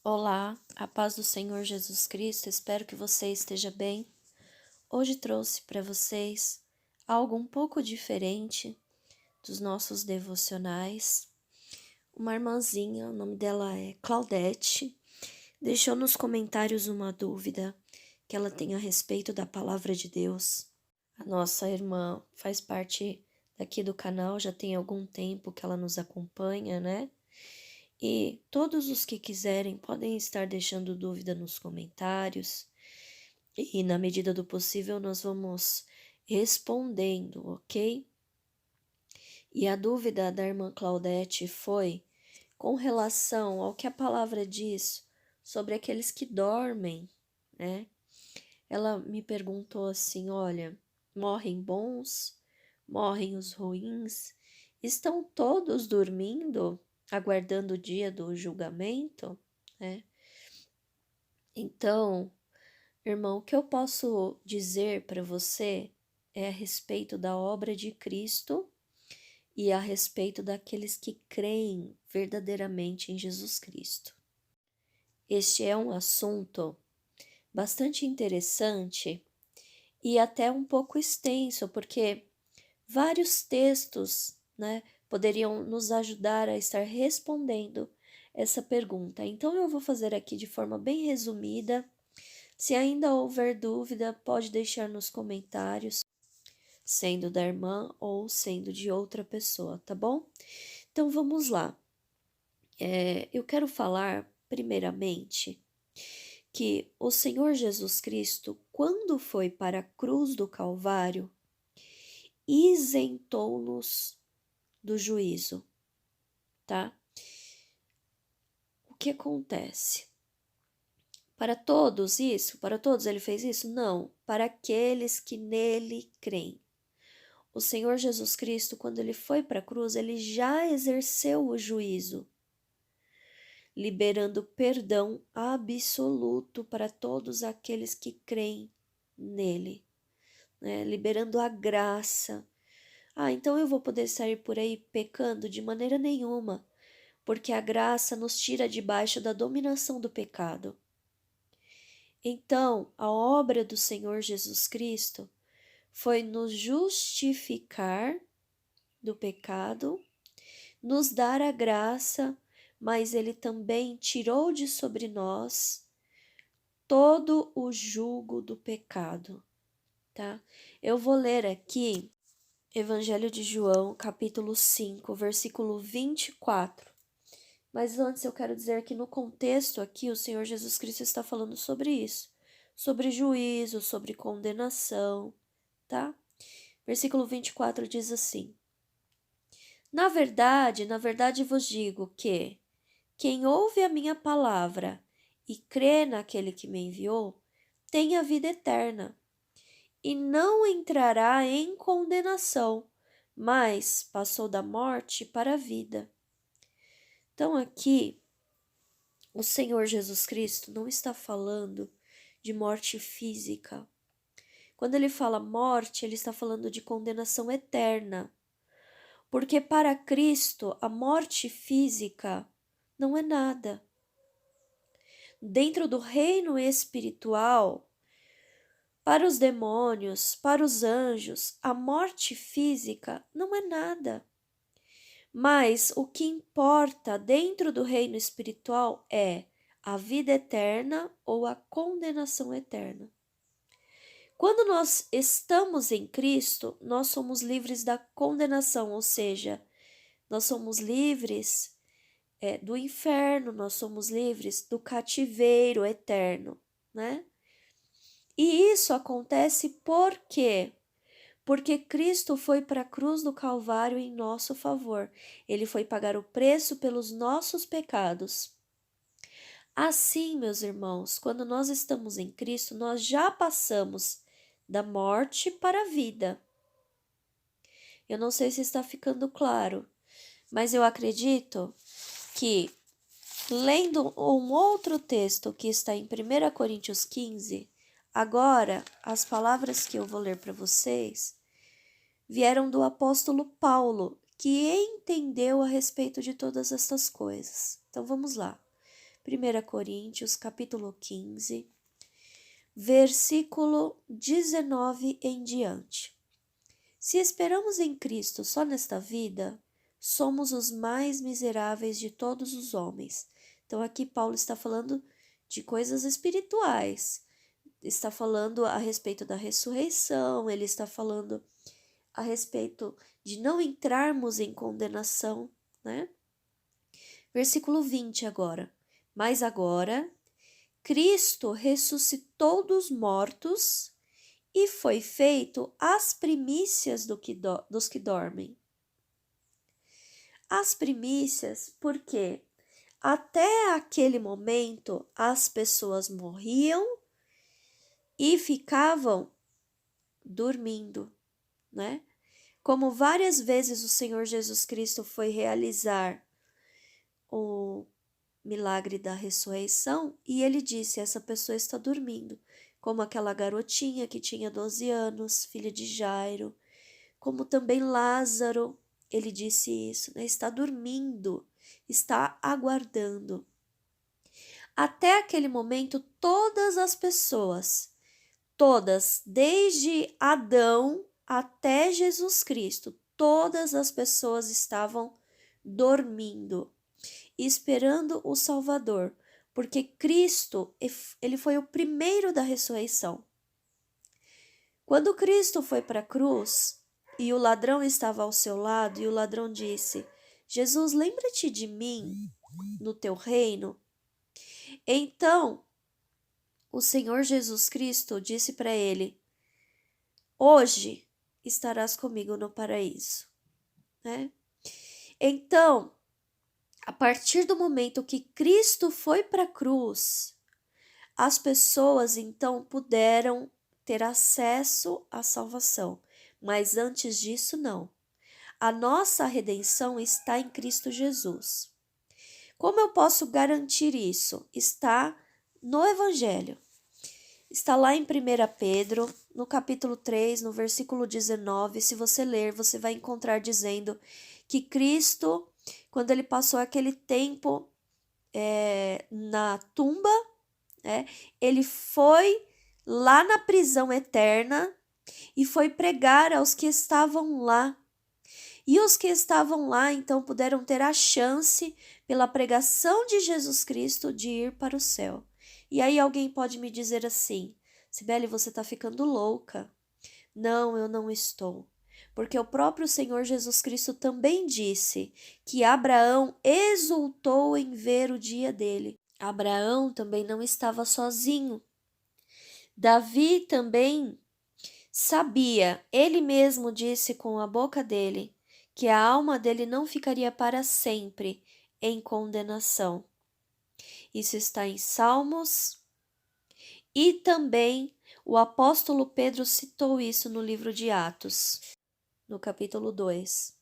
Olá, a paz do Senhor Jesus Cristo, espero que você esteja bem. Hoje trouxe para vocês algo um pouco diferente dos nossos devocionais. Uma irmãzinha, o nome dela é Claudete, deixou nos comentários uma dúvida que ela tem a respeito da palavra de Deus. A nossa irmã faz parte daqui do canal, já tem algum tempo que ela nos acompanha, né? E todos os que quiserem podem estar deixando dúvida nos comentários e, na medida do possível, nós vamos respondendo, ok? E a dúvida da irmã Claudete foi com relação ao que a palavra diz sobre aqueles que dormem, né? Ela me perguntou assim: olha, morrem bons, morrem os ruins, estão todos dormindo, aguardando o dia do julgamento, né? Então, irmão, o que eu posso dizer para você é a respeito da obra de Cristo e a respeito daqueles que creem verdadeiramente em Jesus Cristo. Este é um assunto bastante interessante e até um pouco extenso, porque vários textos, né, poderiam nos ajudar a estar respondendo essa pergunta. Então eu vou fazer aqui de forma bem resumida. Se ainda houver dúvida, pode deixar nos comentários, sendo da irmã ou sendo de outra pessoa, tá bom? Então vamos lá. Eu quero falar, primeiramente, que o Senhor Jesus Cristo, quando foi para a cruz do Calvário, isentou-nos do juízo, tá? O que acontece? Para todos isso? Para todos ele fez isso? Não, para aqueles que nele creem. O Senhor Jesus Cristo, quando ele foi para a cruz, ele já exerceu o juízo, liberando perdão absoluto para todos aqueles que creem nele, né? Liberando a graça. Então eu vou poder sair por aí pecando? De maneira nenhuma, porque a graça nos tira debaixo da dominação do pecado. Então, a obra do Senhor Jesus Cristo foi nos justificar do pecado, nos dar a graça, mas ele também tirou de sobre nós todo o jugo do pecado, tá? Eu vou ler aqui Evangelho de João, capítulo 5, versículo 24. Mas antes eu quero dizer que no contexto aqui o Senhor Jesus Cristo está falando sobre isso, sobre juízo, sobre condenação, tá? Versículo 24 diz assim: na verdade vos digo que quem ouve a minha palavra e crê naquele que me enviou, tem a vida eterna e não entrará em condenação, mas passou da morte para a vida. Então aqui, o Senhor Jesus Cristo não está falando de morte física. Quando ele fala morte, ele está falando de condenação eterna. Porque para Cristo, a morte física não é nada. Dentro do reino espiritual, para os demônios, para os anjos, a morte física não é nada. Mas o que importa dentro do reino espiritual é a vida eterna ou a condenação eterna. Quando nós estamos em Cristo, nós somos livres da condenação, ou seja, nós somos livres do inferno, nós somos livres do cativeiro eterno, né? E isso acontece por quê? Porque Cristo foi para a cruz do Calvário em nosso favor. Ele foi pagar o preço pelos nossos pecados. Assim, meus irmãos, quando nós estamos em Cristo, nós já passamos da morte para a vida. Eu não sei se está ficando claro, mas eu acredito que, lendo um outro texto que está em 1 Coríntios 15, agora as palavras que eu vou ler para vocês vieram do apóstolo Paulo, que entendeu a respeito de todas estas coisas. Então vamos lá. 1 Coríntios, capítulo 15, versículo 19 em diante. Se esperamos em Cristo só nesta vida, somos os mais miseráveis de todos os homens. Então aqui Paulo está falando de coisas espirituais, está falando a respeito da ressurreição, ele está falando a respeito de não entrarmos em condenação, né? Versículo 20 agora. Mas agora, Cristo ressuscitou dos mortos e foi feito as primícias dos que dormem. As primícias, porque até aquele momento as pessoas morriam e ficavam dormindo, né? Como várias vezes o Senhor Jesus Cristo foi realizar o milagre da ressurreição e ele disse: essa pessoa está dormindo, como aquela garotinha que tinha 12 anos, filha de Jairo, como também Lázaro, ele disse isso, né? Está dormindo, está aguardando. Até aquele momento, todas as pessoas, todas, desde Adão até Jesus Cristo, todas as pessoas estavam dormindo, esperando o Salvador, porque Cristo, ele foi o primeiro da ressurreição. Quando Cristo foi para a cruz e o ladrão estava ao seu lado e o ladrão disse: Jesus, lembra-te de mim no teu reino? Então, o Senhor Jesus Cristo disse para ele: hoje estarás comigo no paraíso, né? Então, a partir do momento que Cristo foi para a cruz, as pessoas então puderam ter acesso à salvação, mas antes disso não. A nossa redenção está em Cristo Jesus. Como eu posso garantir isso? Está no Evangelho. Está lá em 1 Pedro, no capítulo 3, no versículo 19. Se você ler, você vai encontrar dizendo que Cristo, quando ele passou aquele tempo na tumba, ele foi lá na prisão eterna e foi pregar aos que estavam lá. E os que estavam lá, então, puderam ter a chance, pela pregação de Jesus Cristo, de ir para o céu. E aí alguém pode me dizer assim: Cibele, você está ficando louca. Não, eu não estou. Porque o próprio Senhor Jesus Cristo também disse que Abraão exultou em ver o dia dele. Abraão também não estava sozinho. Davi também sabia, ele mesmo disse com a boca dele, que a alma dele não ficaria para sempre em condenação. Isso está em Salmos e também o apóstolo Pedro citou isso no livro de Atos, no capítulo 2.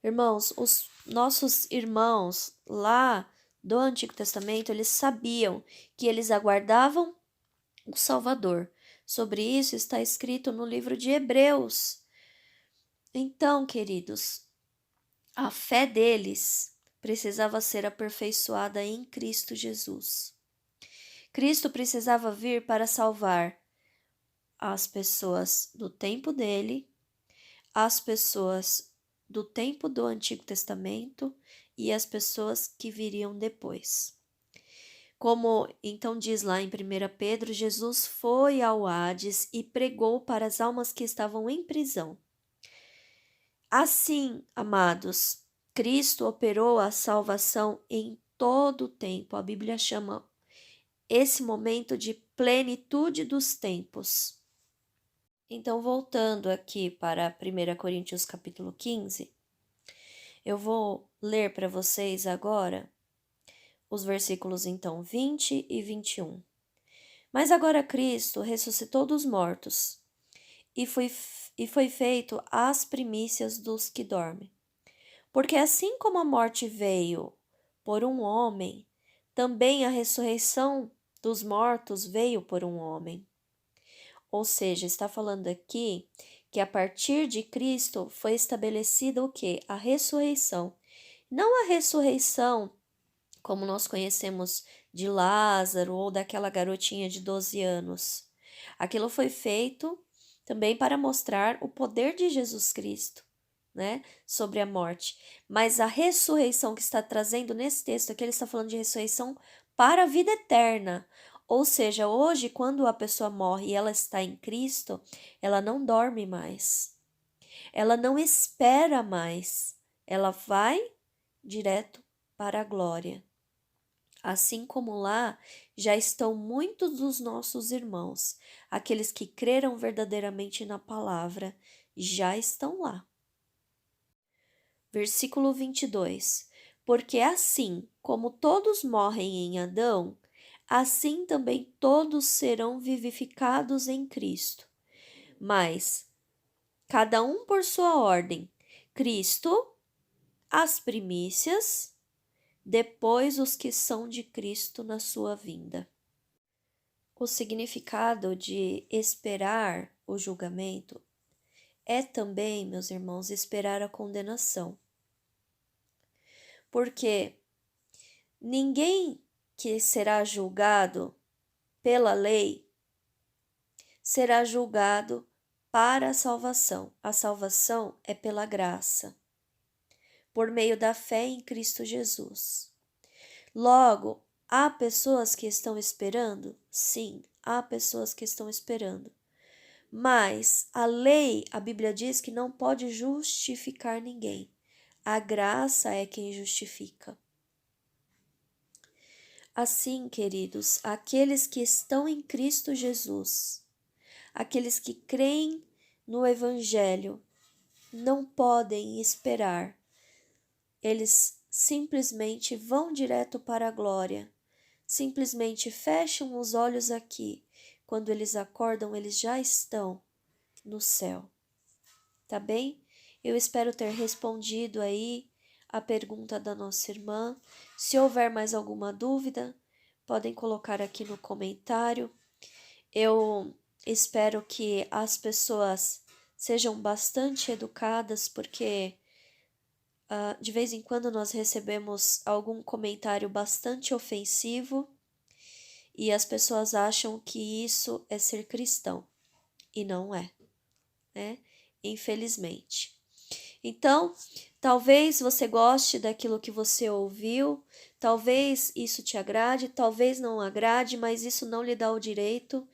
Irmãos, os nossos irmãos lá do Antigo Testamento, eles sabiam que eles aguardavam o Salvador. Sobre isso está escrito no livro de Hebreus. Então, queridos, a fé deles precisava ser aperfeiçoada em Cristo Jesus. Cristo precisava vir para salvar as pessoas do tempo dele, as pessoas do tempo do Antigo Testamento e as pessoas que viriam depois. Como então diz lá em 1 Pedro, Jesus foi ao Hades e pregou para as almas que estavam em prisão. Assim, amados, Cristo operou a salvação em todo o tempo. A Bíblia chama esse momento de plenitude dos tempos. Então, voltando aqui para 1 Coríntios capítulo 15, eu vou ler para vocês agora os versículos então 20 e 21. Mas agora Cristo ressuscitou dos mortos e foi feito as primícias dos que dormem. Porque assim como a morte veio por um homem, também a ressurreição dos mortos veio por um homem. Ou seja, está falando aqui que a partir de Cristo foi estabelecida o quê? A ressurreição. Não a ressurreição como nós conhecemos de Lázaro ou daquela garotinha de 12 anos. Aquilo foi feito também para mostrar o poder de Jesus Cristo, né, sobre a morte. Mas a ressurreição que está trazendo nesse texto aqui, ele está falando de ressurreição para a vida eterna. Ou seja, hoje, quando a pessoa morre e ela está em Cristo, ela não dorme mais. Ela não espera mais. Ela vai direto para a glória. Assim como lá já estão muitos dos nossos irmãos, aqueles que creram verdadeiramente na palavra, já estão lá. Versículo 22. Porque assim como todos morrem em Adão, assim também todos serão vivificados em Cristo. Mas, cada um por sua ordem: Cristo, as primícias, depois os que são de Cristo na sua vinda. O significado de esperar o julgamento é também, meus irmãos, esperar a condenação. Porque ninguém que será julgado pela lei será julgado para a salvação. A salvação é pela graça, por meio da fé em Cristo Jesus. Logo, há pessoas que estão esperando? Sim, há pessoas que estão esperando. Mas a lei, a Bíblia diz que não pode justificar ninguém. A graça é quem justifica. Assim, queridos, aqueles que estão em Cristo Jesus, aqueles que creem no Evangelho, não podem esperar. Eles simplesmente vão direto para a glória. Simplesmente fecham os olhos aqui. Quando eles acordam, eles já estão no céu. Tá bem? Eu espero ter respondido aí a pergunta da nossa irmã. Se houver mais alguma dúvida, podem colocar aqui no comentário. Eu espero que as pessoas sejam bastante educadas, porque de vez em quando nós recebemos algum comentário bastante ofensivo e as pessoas acham que isso é ser cristão, e não é, né? Infelizmente. Então, talvez você goste daquilo que você ouviu, talvez isso te agrade, talvez não agrade, mas isso não lhe dá o direito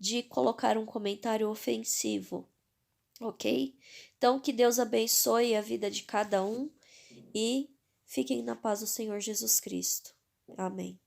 de colocar um comentário ofensivo, ok? Então, que Deus abençoe a vida de cada um e fiquem na paz do Senhor Jesus Cristo. Amém.